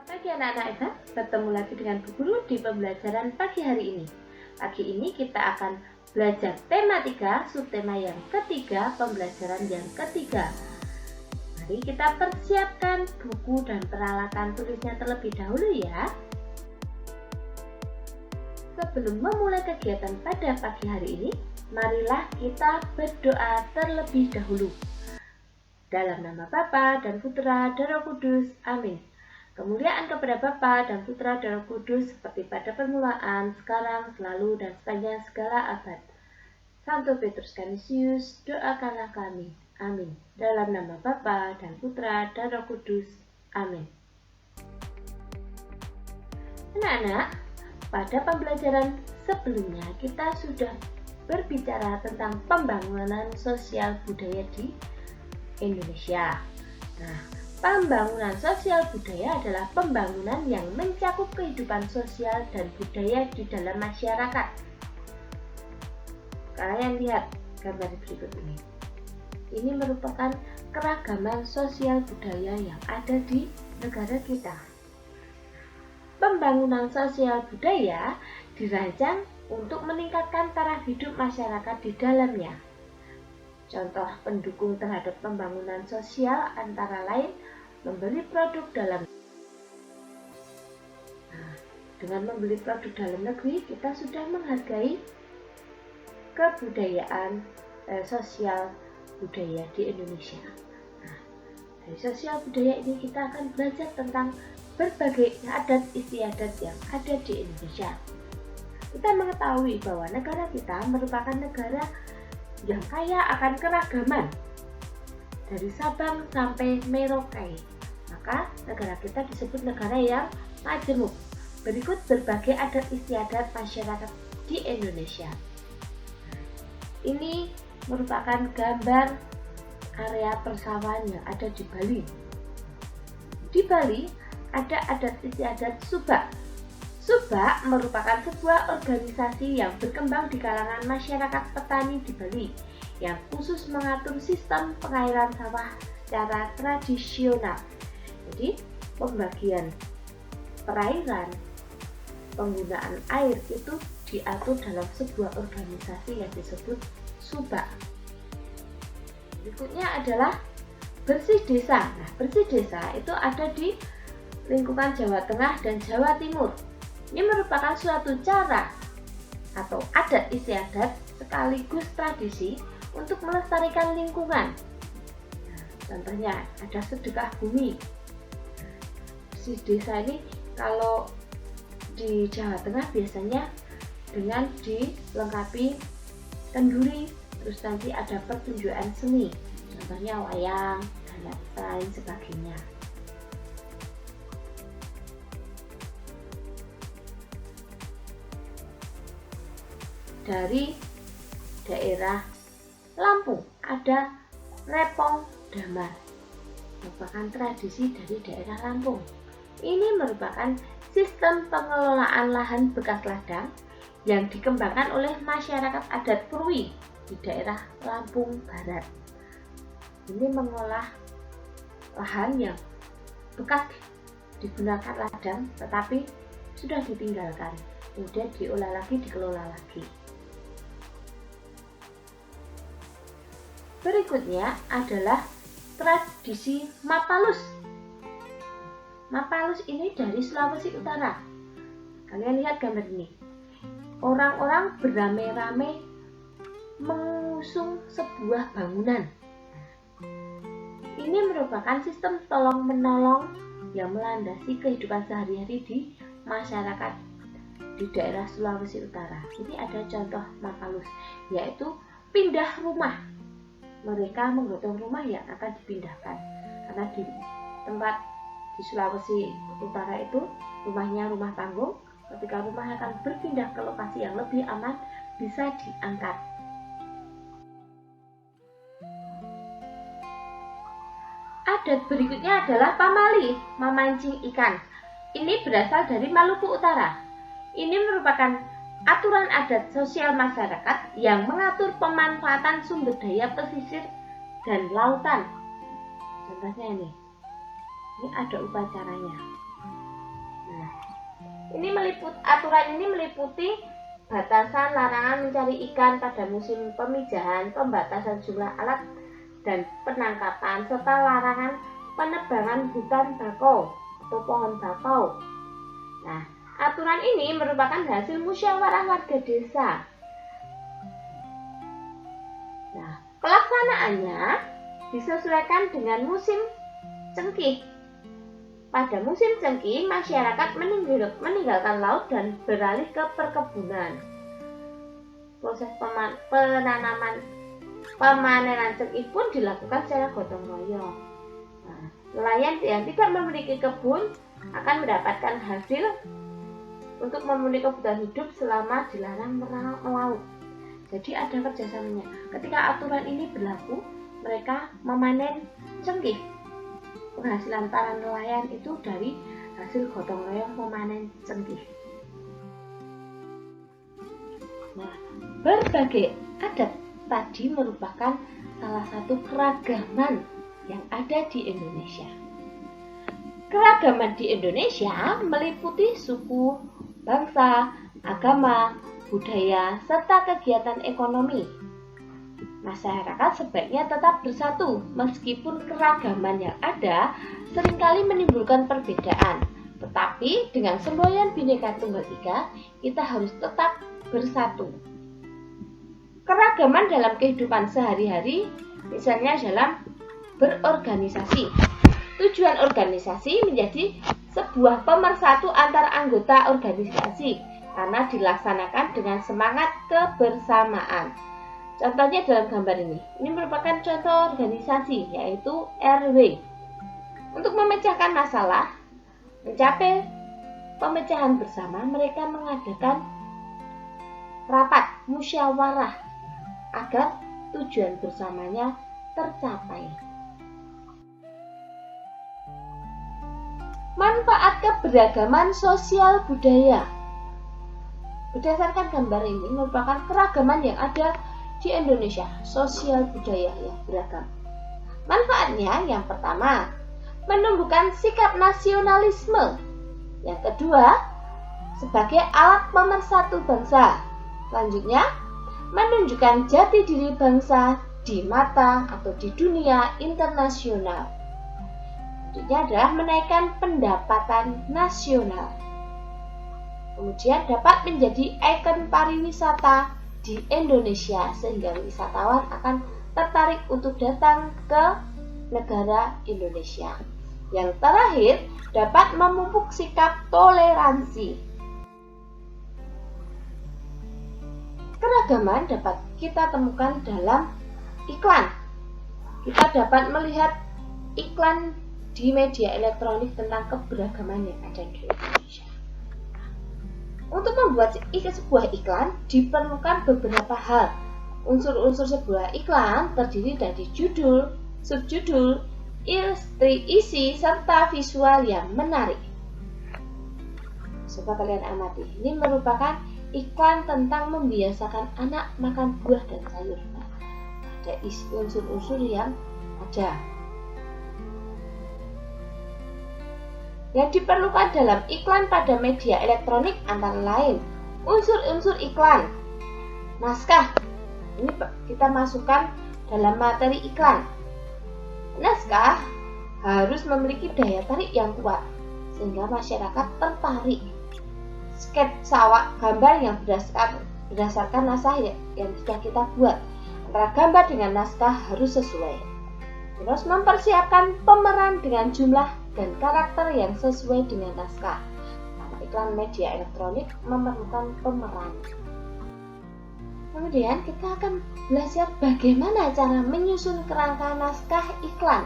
Selamat pagi anak-anak ETA, bertemu lagi dengan Bu Guru di pembelajaran pagi hari ini. Pagi ini kita akan belajar tema 3, subtema yang ketiga, pembelajaran yang ketiga. Mari kita persiapkan buku dan peralatan tulisnya terlebih dahulu ya. Sebelum memulai kegiatan pada pagi hari ini, marilah kita berdoa terlebih dahulu. Dalam nama Bapa dan Putra dan Roh Kudus, amin. Kemuliaan kepada Bapa dan Putra dan Roh Kudus seperti pada permulaan, sekarang, selalu, dan sepanjang segala abad. Santo Petrus Canisius, doakanlah kami. Amin. Dalam nama Bapa dan Putra dan Roh Kudus. Amin. Anak-anak, pada pembelajaran sebelumnya kita sudah berbicara tentang pembangunan sosial budaya di Indonesia. Nah, pembangunan sosial budaya adalah pembangunan yang mencakup kehidupan sosial dan budaya di dalam masyarakat. Kalian lihat gambar berikut ini. Ini merupakan keragaman sosial budaya yang ada di negara kita. Pembangunan sosial budaya dirancang untuk meningkatkan taraf hidup masyarakat di dalamnya. Contoh pendukung terhadap pembangunan sosial antara lain membeli produk dalam dengan membeli produk dalam negeri, kita sudah menghargai kebudayaan sosial budaya di Indonesia. Dari sosial budaya ini kita akan belajar tentang berbagai adat istiadat yang ada di Indonesia. Kita mengetahui bahwa negara kita merupakan negara yang kaya akan keragaman dari Sabang sampai Merauke. Maka negara kita disebut negara yang majemuk. Berikut berbagai adat istiadat masyarakat di Indonesia. Ini merupakan gambar area persawahan yang ada di Bali. Di Bali ada adat istiadat Subak. Subak merupakan sebuah organisasi yang berkembang di kalangan masyarakat petani di Bali yang khusus mengatur sistem pengairan sawah secara tradisional. Jadi, pembagian perairan, penggunaan air itu diatur dalam sebuah organisasi yang disebut Subak. Berikutnya adalah Bersih Desa. Nah, Bersih Desa itu ada di lingkungan Jawa Tengah dan Jawa Timur. Ini merupakan suatu cara atau adat istiadat sekaligus tradisi untuk melestarikan lingkungan. Nah, contohnya ada sedekah bumi. Bersih Desa ini kalau di Jawa Tengah biasanya dengan dilengkapi kenduri, terus nanti ada pertunjukan seni, contohnya wayang dan lain sebagainya. Dari daerah Lampung ada Repong Damar, merupakan tradisi dari daerah Lampung. Ini merupakan sistem pengelolaan lahan bekas ladang yang dikembangkan oleh masyarakat adat Purwi di daerah Lampung Barat. Ini mengolah lahan yang bekas digunakan ladang tetapi sudah ditinggalkan, kemudian diolah lagi, dikelola lagi. Berikutnya adalah tradisi Mapalus. Mapalus ini dari Sulawesi Utara. Kalian lihat gambar ini. Orang-orang beramai-ramai mengusung sebuah bangunan. Ini merupakan sistem tolong-menolong yang melandasi kehidupan sehari-hari di masyarakat di daerah Sulawesi Utara. Ini ada contoh Mapalus, yaitu pindah rumah. Mereka menggotong rumah yang akan dipindahkan karena di tempat di Sulawesi Utara itu rumahnya rumah panggung. Ketika rumah akan berpindah ke lokasi yang lebih aman, bisa diangkat. Adat berikutnya adalah pamali, memancing ikan. Ini berasal dari Maluku Utara. Ini merupakan aturan adat sosial masyarakat yang mengatur pemanfaatan sumber daya pesisir dan lautan. Contohnya ini ada upacaranya. Aturan ini meliputi batasan larangan mencari ikan pada musim pemijahan, pembatasan jumlah alat dan penangkapan, serta larangan penebangan hutan bakau atau pohon bakau. Nah, aturan ini merupakan hasil musyawarah warga desa. Nah, pelaksanaannya disesuaikan dengan musim cengkih. Pada musim cengkih, masyarakat meninggalkan laut dan beralih ke perkebunan. Proses pemanenan cengkih pun dilakukan secara gotong royong. Nah, nelayan yang tidak memiliki kebun akan mendapatkan hasil untuk memenuhi kebutuhan hidup selama dilarang melaut. Jadi ada kerjasamanya. Ketika aturan ini berlaku, mereka memanen cengkih. Penghasilan para nelayan itu dari hasil gotong royong memanen cengkih. Nah, berbagai adat tadi merupakan salah satu keragaman yang ada di Indonesia. Keragaman di Indonesia meliputi suku, bangsa, agama, budaya, serta kegiatan ekonomi. Masyarakat sebaiknya tetap bersatu meskipun keragaman yang ada seringkali menimbulkan perbedaan. Tetapi dengan semboyan Bhinneka Tunggal Ika, kita harus tetap bersatu. Keragaman dalam kehidupan sehari-hari, misalnya dalam berorganisasi. Tujuan organisasi menjadi sebuah pemersatu antar anggota organisasi karena dilaksanakan dengan semangat kebersamaan. Contohnya dalam gambar ini merupakan contoh organisasi, yaitu RW. Untuk memecahkan masalah, mencapai pemecahan bersama, mereka mengadakan rapat musyawarah agar tujuan bersamanya tercapai. Manfaat keberagaman sosial budaya. Berdasarkan gambar ini merupakan keragaman yang ada di Indonesia, sosial budaya yang beragam. Manfaatnya yang pertama, menumbuhkan sikap nasionalisme. Yang kedua, sebagai alat pemersatu bangsa. Selanjutnya, menunjukkan jati diri bangsa di mata atau di dunia internasional. Selanjutnya adalah menaikkan pendapatan nasional. Kemudian dapat menjadi ikon pariwisata di Indonesia sehingga wisatawan akan tertarik untuk datang ke negara Indonesia. Yang terakhir, dapat memupuk sikap toleransi. Keragaman dapat kita temukan dalam iklan. Kita dapat melihat iklan di media elektronik tentang keberagaman yang ada di Indonesia. Untuk membuat sebuah iklan diperlukan beberapa hal. Unsur-unsur sebuah iklan terdiri dari judul, subjudul, isi, serta visual yang menarik. Coba kalian amati. Ini merupakan iklan tentang membiasakan anak makan buah dan sayur. Nah, ada unsur-unsur yang ada. Yang diperlukan dalam iklan pada media elektronik antara lain unsur-unsur iklan. Naskah, ini kita masukkan dalam materi iklan. Naskah harus memiliki daya tarik yang kuat sehingga masyarakat tertarik. Sketsa gambar yang berdasarkan naskah yang sudah kita buat. Antara gambar dengan naskah harus sesuai. Terus mempersiapkan pemeran dengan jumlah dan karakter yang sesuai dengan naskah. Karena iklan media elektronik memerlukan pemeran. Kemudian kita akan belajar bagaimana cara menyusun kerangka naskah iklan.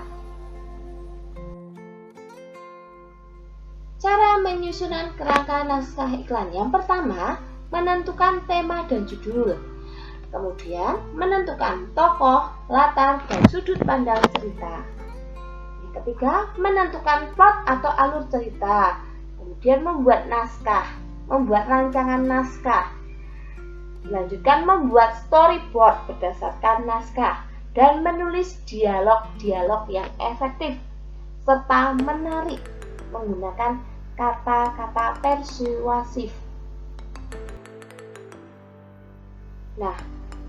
Cara menyusunan kerangka naskah iklan. Yang pertama, menentukan tema dan judul. Kemudian, menentukan tokoh, latar, dan sudut pandang cerita. Yang ketiga, menentukan plot atau alur cerita. Kemudian membuat naskah, membuat rancangan naskah. Dilanjutkan membuat storyboard berdasarkan naskah dan menulis dialog-dialog yang efektif serta menarik menggunakan kata-kata persuasif. Nah,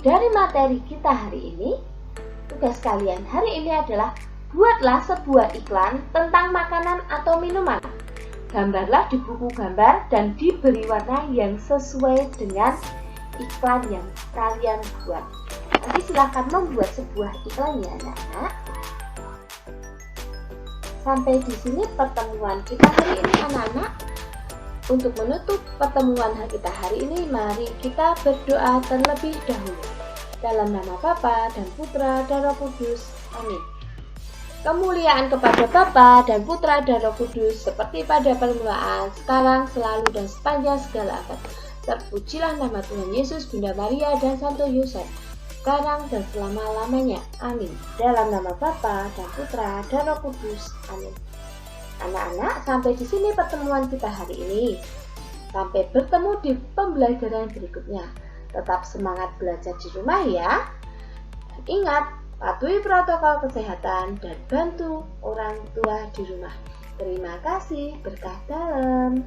dari materi kita hari ini, tugas kalian hari ini adalah buatlah sebuah iklan tentang makanan atau minuman. Gambarlah di buku gambar dan diberi warna yang sesuai dengan iklan yang kalian buat. Nanti silahkan membuat sebuah iklan ya anak-anak. Sampai di sini pertemuan kita hari ini anak-anak. Untuk menutup pertemuan kita hari ini, mari kita berdoa terlebih dahulu. Dalam nama Bapa dan Putra dan Roh Kudus. Amin. Kemuliaan kepada Bapa dan Putra dan Roh Kudus, seperti pada permulaan, sekarang, selalu, dan sepanjang segala abad. Terpujilah nama Tuhan Yesus, Bunda Maria, dan Santo Yosef, sekarang dan selama-lamanya. Amin. Dalam nama Bapa dan Putra dan Roh Kudus. Amin. Anak-anak, sampai di sini pertemuan kita hari ini. Sampai bertemu di pembelajaran berikutnya. Tetap semangat belajar di rumah ya. Dan ingat, patuhi protokol kesehatan dan bantu orang tua di rumah. Terima kasih, berkah dalam.